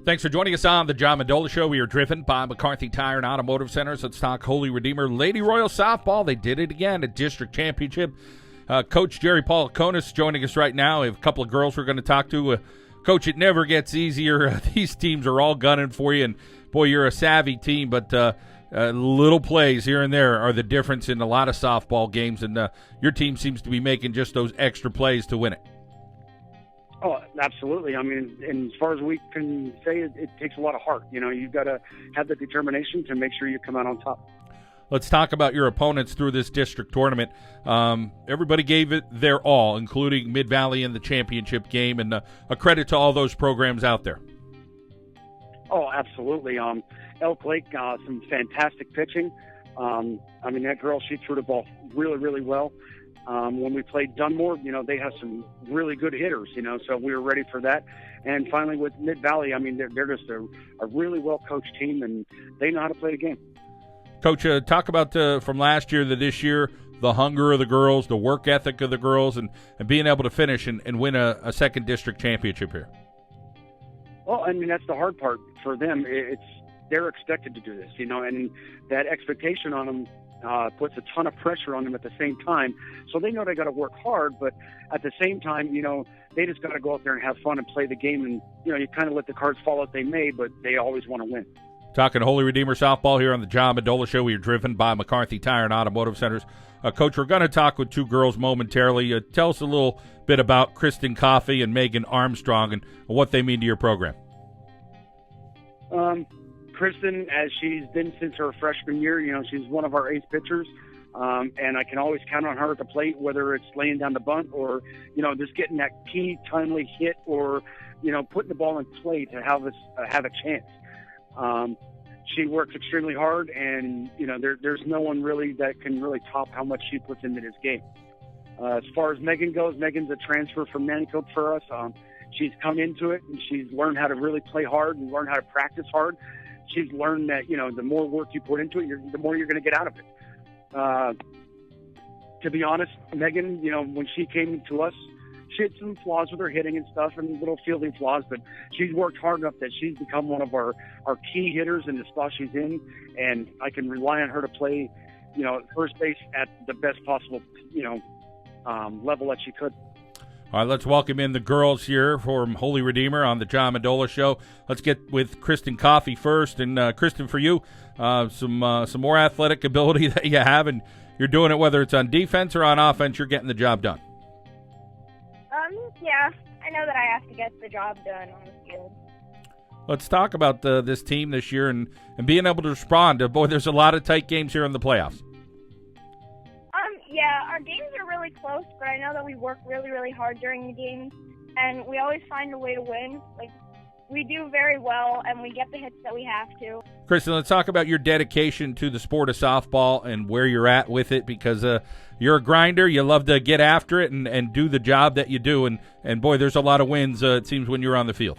Thanks for joining us on the John Mendola Show. We are driven by McCarthy Tire and Automotive Centers. Let's talk Holy Redeemer Lady Royal Softball. They did it again, a district championship. Coach Jerry Paulas joining us right now. We have a couple of girls we're going to talk to. Coach, it never gets easier. These teams are all gunning for you, and boy, you're a savvy team, but little plays here and there are the difference in a lot of softball games, and your team seems to be making just those extra plays to win it. Oh, absolutely. I mean, and as far as we can say, it takes a lot of heart. You know, you've got to have the determination to make sure you come out on top. Let's talk about your opponents through this district tournament. Everybody gave it their all, including Mid-Valley in the championship game, and a credit to all those programs out there. Oh, absolutely. Elk Lake, some fantastic pitching. I mean, that girl, she threw the ball really, really well. When we played Dunmore, you know, they have some really good hitters, you know, so we were ready for that. And finally with Mid-Valley, I mean, they're just a really well-coached team, and they know how to play the game. Coach, talk about from last year to this year, the hunger of the girls, the work ethic of the girls, and being able to finish and win a second district championship here. Well, I mean, that's the hard part for them. They're expected to do this, you know, and that expectation on them puts a ton of pressure on them at the same time. So they know they got to work hard, but at the same time, you know, they just got to go out there and have fun and play the game. And, you know, you kind of let the cards fall as they may, but they always want to win. Talking Holy Redeemer Softball here on the John Mendola Show. We are driven by McCarthy Tire and Automotive Centers. Coach, we're going to talk with two girls momentarily. Tell us a little bit about Kristen Coffee and Megan Armstrong and what they mean to your program. Kristen, as she's been since her freshman year, you know, she's one of our ace pitchers, and I can always count on her at the plate, whether it's laying down the bunt or, you know, just getting that key, timely hit or, you know, putting the ball in play to have a chance. She works extremely hard, and, you know, there's no one really that can really top how much she puts into this game. As far as Megan goes, Megan's a transfer from Manitoba for us. She's come into it, and she's learned how to really play hard and learn how to practice hard. She's learned that, you know, the more work you put into it, the more you're going to get out of it. To be honest, Megan, you know, when she came to us, she had some flaws with her hitting and stuff and little fielding flaws, but she's worked hard enough that she's become one of our key hitters in the spot she's in, and I can rely on her to play, you know, first base at the best possible, you know, level that she could. All right, let's welcome in the girls here from Holy Redeemer on the John Mendola Show. Let's get with Kristen Coffee first. And, Kristen, for you, some more athletic ability that you have, and you're doing it whether it's on defense or on offense, you're getting the job done. Yeah, I know that I have to get the job done on the field. Let's talk about this team this year and being able to respond. Boy, there's a lot of tight games here in the playoffs. Yeah, our games are really close, but I know that we work really, really hard during the games, and we always find a way to win. Like, we do very well, and we get the hits that we have to. Kristen, let's talk about your dedication to the sport of softball and where you're at with it, because you're a grinder. You love to get after it and do the job that you do, and boy, there's a lot of wins, it seems, when you're on the field.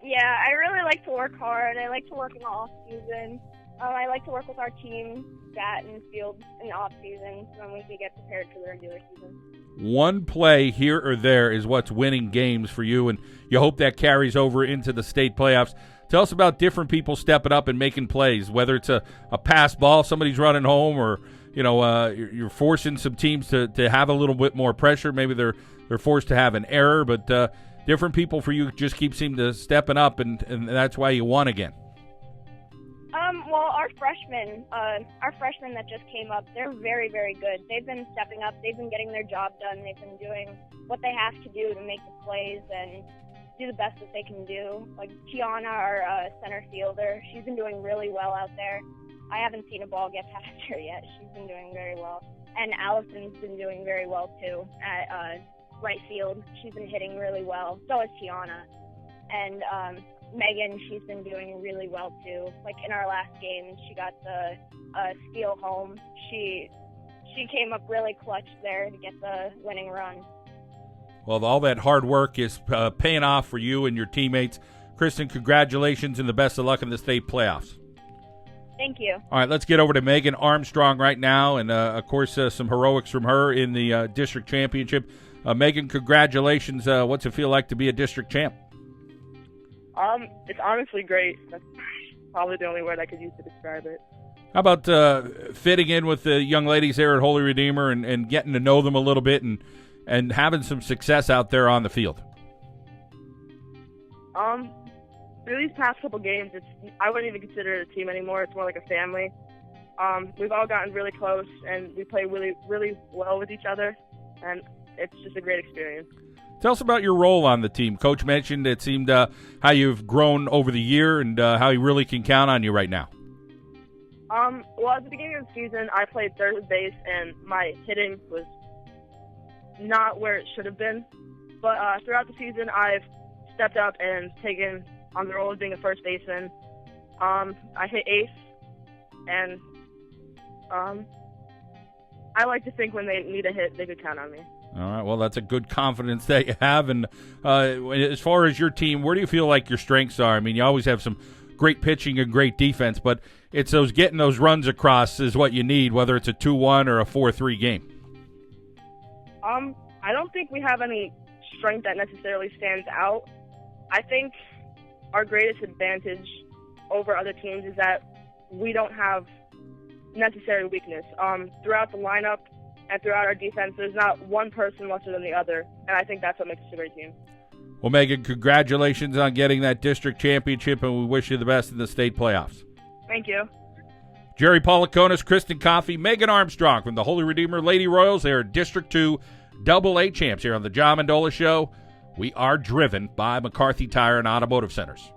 Yeah, I really like to work hard. I like to work in the off-season. I like to work with our team, bat and field in the off-season, so then we can get prepared for the regular season. One play here or there is what's winning games for you, and you hope that carries over into the state playoffs. Tell us about different people stepping up and making plays, whether it's a pass ball, somebody's running home, or, you know, you're forcing some teams to have a little bit more pressure. Maybe they're forced to have an error, but different people for you just keep seeming to stepping up, and that's why you won again. Well, our freshmen that just came up, they're very, very good. They've been stepping up. They've been getting their job done. They've been doing what they have to do to make the plays and do the best that they can do. Like Tiana, our center fielder, she's been doing really well out there. I haven't seen a ball get past her yet. She's been doing very well. And Allison's been doing very well, too, at right field. She's been hitting really well. So is Tiana. And Megan, she's been doing really well too. Like in our last game, she got the steal home. She came up really clutch there to get the winning run. Well, all that hard work is paying off for you and your teammates. Kristen, congratulations and the best of luck in the state playoffs. Thank you. All right, let's get over to Megan Armstrong right now, and of course some heroics from her in the district championship. Megan, congratulations. What's it feel like to be a district champ? It's honestly great. That's probably the only word I could use to describe it. How about fitting in with the young ladies there at Holy Redeemer and getting to know them a little bit and having some success out there on the field? Through these past couple games, I wouldn't even consider it a team anymore. It's more like a family. We've all gotten really close, and we play really, really well with each other, and it's just a great experience. Tell us about your role on the team. Coach mentioned it seemed how you've grown over the year and how he really can count on you right now. Well, at the beginning of the season, I played third base, and my hitting was not where it should have been. But throughout the season, I've stepped up and taken on the role of being a first baseman. I hit eighth, and I like to think when they need a hit, they could count on me. All right, well, that's a good confidence that you have. And as far as your team, where do you feel like your strengths are? I mean, you always have some great pitching and great defense, but it's getting those runs across is what you need, whether it's a 2-1 or a 4-3 game. I don't think we have any strength that necessarily stands out. I think our greatest advantage over other teams is that we don't have necessary weakness. Throughout the lineup and throughout our defense, there's not one person lesser than the other, and I think that's what makes us a great team. Well, Megan, congratulations on getting that district championship, and we wish you the best in the state playoffs. Thank you. Jerry Paulukonis, Kristen Coffee, Megan Armstrong from the Holy Redeemer Lady Royals. They are District 2 AA champs here on the Mendola Show. We are driven by McCarthy Tire and Automotive Centers.